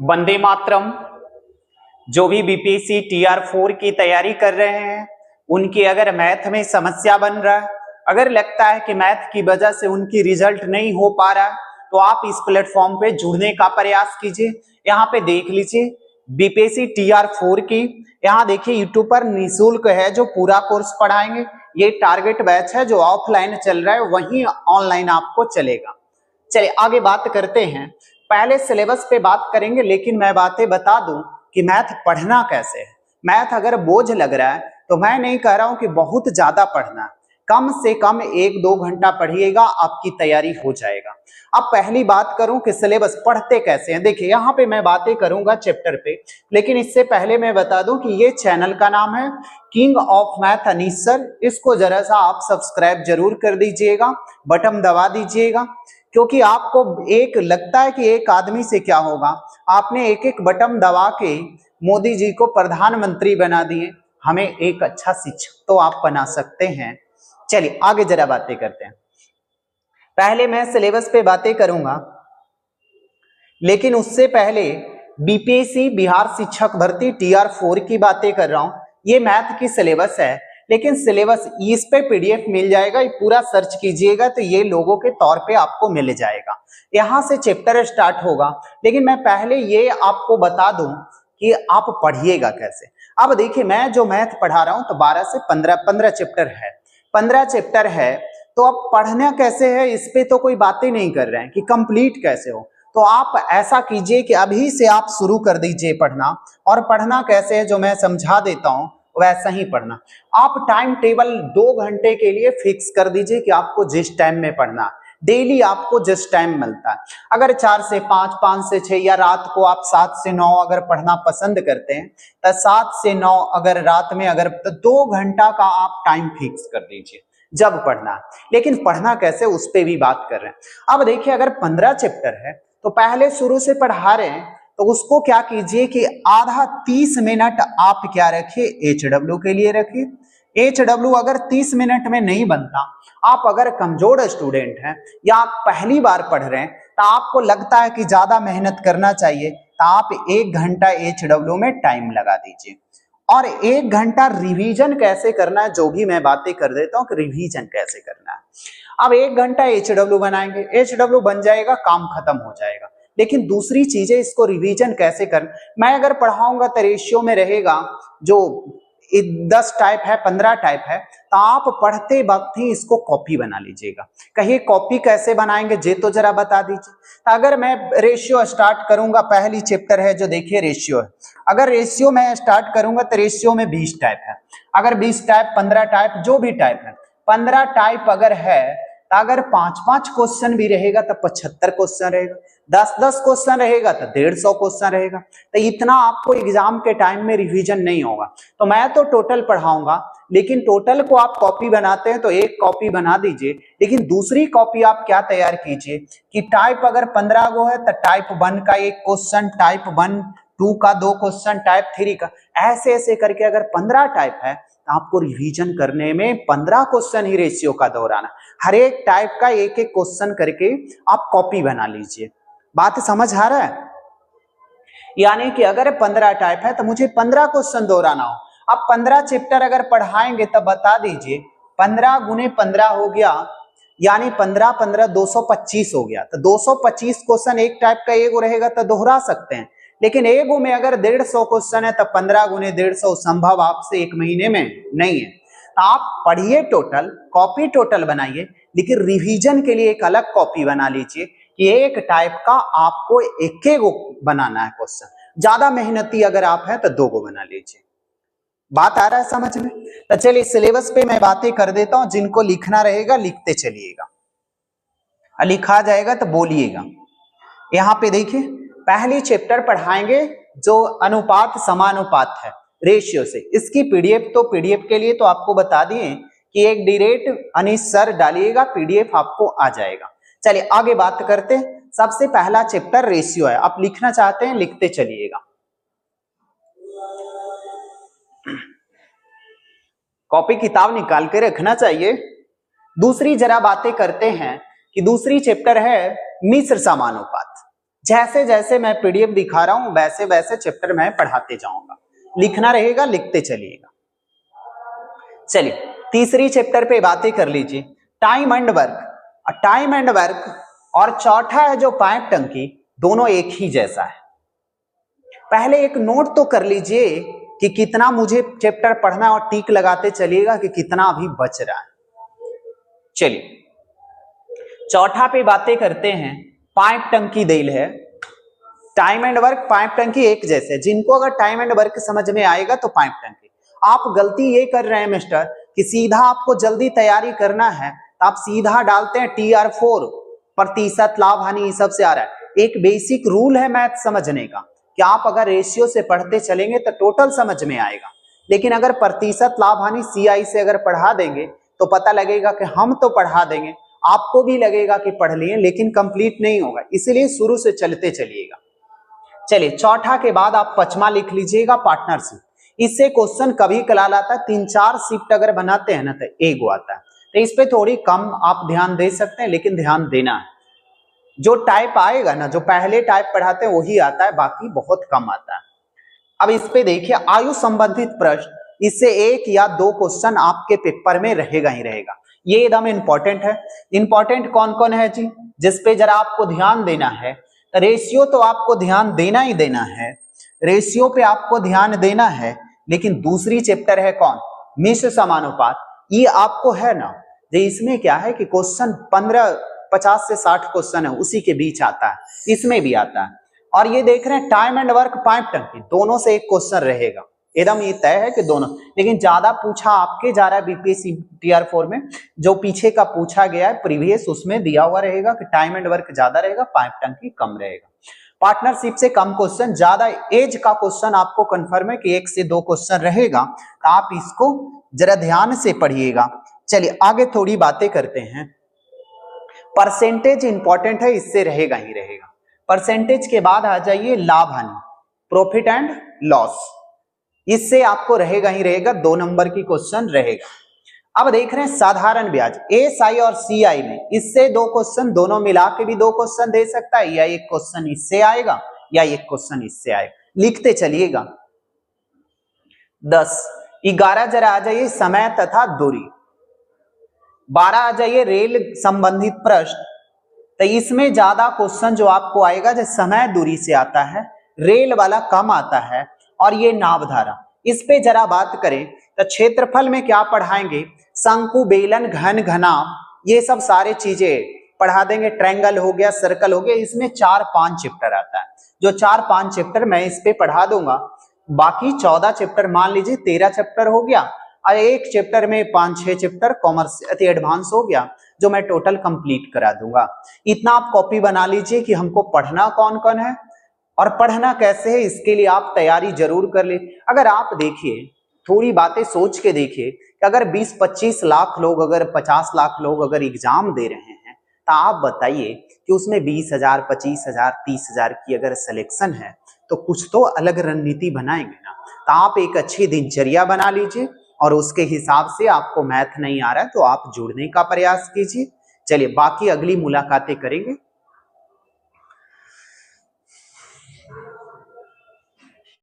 वंदे मातरम। जो भी BPSC TR4 की तैयारी कर रहे हैं, उनकी अगर मैथ में समस्या बन रहा है, अगर लगता है कि मैथ की वजह से उनकी रिजल्ट नहीं हो पा रहा है, तो आप इस प्लेटफॉर्म पे जुड़ने का प्रयास कीजिए। यहाँ पे देख लीजिए बीपीएससी TR4 की, यहाँ देखिए यूट्यूब पर निःशुल्क है जो पूरा कोर्स पढ़ाएंगे। ये टारगेट बैच है, जो ऑफलाइन चल रहा है वहीं ऑनलाइन आपको चलेगा। चलिए आगे बात करते हैं। पहले सिलेबस पे बात करेंगे, लेकिन मैं बातें बता दूं कि मैथ पढ़ना कैसे है। मैथ अगर बोझ लग रहा है तो मैं नहीं कह रहा हूं कि बहुत ज्यादा पढ़ना है, कम से कम 1-2 घंटा पढ़िएगा, आपकी तैयारी हो जाएगा। अब पहली बात करूं कि सिलेबस पढ़ते कैसे हैं। देखिए यहाँ पे मैं बातें करूंगा चैप्टर पे, लेकिन इससे पहले मैं बता दूं कि ये चैनल का नाम है king of math Anish sir. इसको जरा सा आप सब्सक्राइब जरूर कर दीजिएगा, बटन दबा दीजिएगा, क्योंकि आपको एक लगता है कि एक आदमी से क्या होगा, आपने एक एक बटन दबा के मोदी जी को प्रधानमंत्री बना दिए, हमें एक अच्छा शिक्षक तो आप बना सकते हैं। चलिए आगे जरा बातें करते हैं। पहले मैं सिलेबस पे बातें करूंगा, लेकिन उससे पहले बीपीएससी बिहार शिक्षक भर्ती TR4 की बातें कर रहा हूं। ये मैथ की सिलेबस है, लेकिन सिलेबस इस पे PDF मिल जाएगा, ये पूरा सर्च कीजिएगा तो ये लोगों के तौर पे आपको मिल जाएगा। यहां से चैप्टर स्टार्ट होगा, लेकिन मैं पहले ये आपको बता दूं कि आप पढ़िएगा कैसे। अब देखिए मैं जो मैथ पढ़ा रहा हूं तो 12 से 15 चैप्टर है, 15 चैप्टर है। तो अब पढ़ना कैसे है इस पे तो कोई बातें नहीं कर रहे हैं कि कंप्लीट कैसे हो। तो आप ऐसा कीजिए कि अभी से आप शुरू कर दीजिए पढ़ना, और पढ़ना कैसे है जो मैं समझा देता हूं वैसा ही पढ़ना। आप टाइम टेबल 2 घंटे के लिए फिक्स कर दीजिए कि आपको जिस टाइम में पढ़ना है, डेली आपको जिस टाइम मिलता है। अगर 4 से 5, 5 से 6 या रात को आप 7 से 9 अगर पढ़ना पसंद करते हैं तो 7 से 9 अगर रात में अगर तो 2 घंटा का आप टाइम फिक्स कर दीजिए जब पढ़ना है। लेकिन पढ़ना कैसे उस पर भी बात कर रहे हैं। अब देखिए अगर 15 चैप्टर है तो पहले शुरू से पढ़ा रहे हैं तो उसको क्या कीजिए कि आधा 30 मिनट आप क्या रखिए, HW के लिए रखिए। HW अगर 30 मिनट में नहीं बनता, आप अगर कमजोर स्टूडेंट हैं या आप पहली बार पढ़ रहे हैं तो आपको लगता है कि ज्यादा मेहनत करना चाहिए, तो आप 1 घंटा HW में टाइम लगा दीजिए। और 1 घंटा रिवीजन कैसे करना है, जो भी मैं बातें कर देता हूं कि रिवीजन कैसे करना है। अब 1 घंटा HW बनाएंगे, HW बन जाएगा, काम खत्म हो जाएगा। लेकिन दूसरी चीजें इसको रिवीजन कैसे करना, मैं अगर पढ़ाऊंगा तो रेशियो में रहेगा, जो 10 टाइप है 15 टाइप है, तो आप पढ़ते वक्त ही इसको कॉपी बना लीजिएगा। कहिए कॉपी कैसे बनाएंगे जे तो जरा बता दीजिए। तो अगर मैं रेशियो स्टार्ट करूंगा, पहली चैप्टर है जो देखिए रेशियो है, अगर रेशियो में स्टार्ट करूंगा तो रेशियो में 20 टाइप है। अगर 20 टाइप 15 टाइप जो भी टाइप है, 15 टाइप अगर है तो अगर 5-5 क्वेश्चन भी रहेगा तो 75 क्वेश्चन रहेगा, 10-10 क्वेश्चन रहेगा तो 150 क्वेश्चन रहेगा। तो इतना आपको एग्जाम के टाइम में रिवीजन नहीं होगा। तो मैं तो टोटल पढ़ाऊंगा, लेकिन टोटल को आप कॉपी बनाते हैं तो एक कॉपी बना दीजिए, लेकिन दूसरी कॉपी आप क्या तैयार कीजिए कि टाइप अगर 15 गो है तो टाइप 1 का 1 क्वेश्चन, टाइप 1, 2 का 2 क्वेश्चन, टाइप 3 का, ऐसे ऐसे करके अगर 15 टाइप है तो आपको रिवीजन करने में 15 क्वेश्चन ही रेशियो का दोहराना, हर एक टाइप का एक एक क्वेश्चन करके आप कॉपी बना लीजिए। बात समझ आ रहा है? यानी कि अगर 15 टाइप है तो मुझे 15 क्वेश्चन दोहराना हो। अब 15 चैप्टर अगर पढ़ाएंगे तब बता दीजिए 15 गुने 15 हो गया, यानी 15-15 225 हो गया। तो 225 क्वेश्चन एक टाइप का एगो रहेगा तो दोहरा सकते हैं, लेकिन एगो में अगर 150 क्वेश्चन है तो 15 गुने 150 संभव आपसे 1 महीने में नहीं है। तो आप पढ़िए, टोटल कॉपी टोटल बनाइए, लेकिन रिवीजन के लिए एक अलग कॉपी बना लीजिए कि एक टाइप का आपको एक गो बनाना है क्वेश्चन। ज्यादा मेहनती अगर आप हैं तो 2 गो बना लीजिए। बात आ रहा है समझ में? तो चलिए सिलेबस पे मैं बातें कर देता हूं, जिनको लिखना रहेगा लिखते चलिएगा, लिखा जाएगा तो बोलिएगा। यहाँ पे देखिए पहली चैप्टर पढ़ाएंगे जो अनुपात समानुपात है रेशियो से। इसकी PDF तो PDF के लिए तो आपको बता दिए कि एक डायरेक्ट अनीश सर डालिएगा, PDF आपको आ जाएगा। चलिए आगे बात करते हैं। सबसे पहला चैप्टर रेशियो है, आप लिखना चाहते हैं लिखते चलिएगा, कॉपी किताब निकाल के रखना चाहिए। दूसरी जरा बातें करते हैं कि दूसरी चैप्टर है मिश्र समानुपात। जैसे जैसे मैं पीडीएफ दिखा रहा हूं वैसे वैसे चैप्टर मैं पढ़ाते जाऊंगा, लिखना रहेगा, लिखते चलिएगा। चलिए तीसरी चैप्टर पे बातें कर लीजिए, time and work. Time and work और चौथा है जो पाइप टंकी, दोनों एक ही जैसा है। पहले एक नोट तो कर लीजिए कि कितना मुझे चैप्टर पढ़ना है और टिक लगाते चलिएगा कि कितना अभी बच रहा है। चलिए चौथा पे बातें करते हैं, पाइप टंकी देल है। टाइम एंड वर्क पाइप टंकी एक जैसे, जिनको अगर टाइम एंड वर्क समझ में आएगा तो पाइप टंकी। आप गलती ये कर रहे हैं मिस्टर कि सीधा आपको जल्दी तैयारी करना है तो आप सीधा डालते हैं TR4 प्रतिशत लाभ हानि सब से आ रहा है। एक बेसिक रूल है मैथ समझने का कि आप अगर रेशियो से पढ़ते चलेंगे तो टोटल समझ में आएगा, लेकिन अगर प्रतिशत लाभ हानि CI से अगर पढ़ा देंगे तो पता लगेगा कि हम तो पढ़ा देंगे, आपको भी लगेगा कि पढ़ लिए, लेकिन कंप्लीट नहीं होगा, इसीलिए शुरू से चलते चलिएगा। चलिए चौथा के बाद आप पचमा लिख लीजिएगा, पार्टनरशिप। इससे क्वेश्चन कभी कलाल आता है, 3-4 शिफ्ट अगर बनाते हैं ना तो एक आता है, तो इस पे थोड़ी कम आप ध्यान दे सकते हैं, लेकिन ध्यान देना है। जो टाइप आएगा ना, जो पहले टाइप पढ़ाते हैं वही आता है, बाकी बहुत कम आता है। अब इस पे देखिए, आयु संबंधित प्रश्न, इससे 1 या 2 क्वेश्चन आपके पेपर में रहेगा ही रहेगा, ये एकदम इंपॉर्टेंट है। इंपॉर्टेंट कौन कौन है जी, जिसपे जरा आपको ध्यान देना है। रेशियो तो आपको ध्यान देना ही देना है, रेशियो पे आपको ध्यान देना है, लेकिन दूसरी चैप्टर है कौन, मिश्र समानुपात। ये आपको है ना, इसमें क्या है कि क्वेश्चन 50 से 60 क्वेश्चन है, उसी के बीच आता है, इसमें भी आता है। और ये देख रहे हैं टाइम एंड वर्क पाइप टंकी, दोनों से एक क्वेश्चन रहेगा, एकदम ये तय है कि दोनों। लेकिन ज्यादा पूछा आपके जा रहा है बीपीएससी TR4 में, जो पीछे का पूछा गया है प्रीवियस, उसमें दिया हुआ रहेगा कि टाइम एंड वर्क ज्यादा रहेगा, पाइप टंकी कम रहेगा। पार्टनरशिप से कम क्वेश्चन, ज्यादा एज का क्वेश्चन आपको कंफर्म है कि 1 से 2 क्वेश्चन रहेगा, तो आप इसको जरा ध्यान से पढ़िएगा। चलिए आगे थोड़ी बातें करते हैं। परसेंटेज इंपॉर्टेंट है, इससे रहेगा ही रहेगा। परसेंटेज के बाद आ जाइए लाभ हानि, प्रॉफिट एंड लॉस, इससे आपको रहेगा ही रहेगा, 2 नंबर की क्वेश्चन रहेगा। अब देख रहे हैं साधारण ब्याज, SI और CI में, इससे 2 क्वेश्चन, दोनों मिला के भी 2 क्वेश्चन दे सकता है, या एक क्वेश्चन इससे आएगा या एक क्वेश्चन इससे आएगा, लिखते चलिएगा। 10, 11 जरा आ जाइए समय तथा दूरी, 12 आ जाइए रेल संबंधित प्रश्न। तो इसमें ज्यादा क्वेश्चन जो आपको आएगा जो समय दूरी से आता है, रेल वाला कम आता है, और ये नाभधारा। इस पे जरा बात करें तो क्षेत्रफल में क्या पढ़ाएंगे, शंकु, बेलन, घन, घनाभ, ये सब सारे चीजें पढ़ा देंगे। ट्रायंगल हो गया, सर्कल हो गया, इसमें 4-5 चैप्टर आता है, जो 4-5 चैप्टर मैं इस पे पढ़ा दूंगा। बाकी 14 चैप्टर, मान लीजिए 13 चैप्टर हो गया, और एक चैप्टर में 5-6 चैप्टर कॉमर्स अति एडवांस हो गया, जो मैं टोटल कंप्लीट करा दूंगा। इतना आप कॉपी बना लीजिए कि हमको पढ़ना कौन कौन है और पढ़ना कैसे है, इसके लिए आप तैयारी जरूर कर ले। अगर आप देखिए, थोड़ी बातें सोच के देखिए कि अगर 20-25 लाख लोग, अगर 50 लाख लोग अगर एग्जाम दे रहे हैं, तो आप बताइए कि उसमें 20,000, 25,000, 30,000 की अगर सिलेक्शन है, तो कुछ तो अलग रणनीति बनाएंगे ना। तो आप एक अच्छी दिनचर्या बना लीजिए, और उसके हिसाब से आपको मैथ नहीं आ रहा है तो आप जुड़ने का प्रयास कीजिए। चलिए बाकी अगली मुलाकातें करेंगे।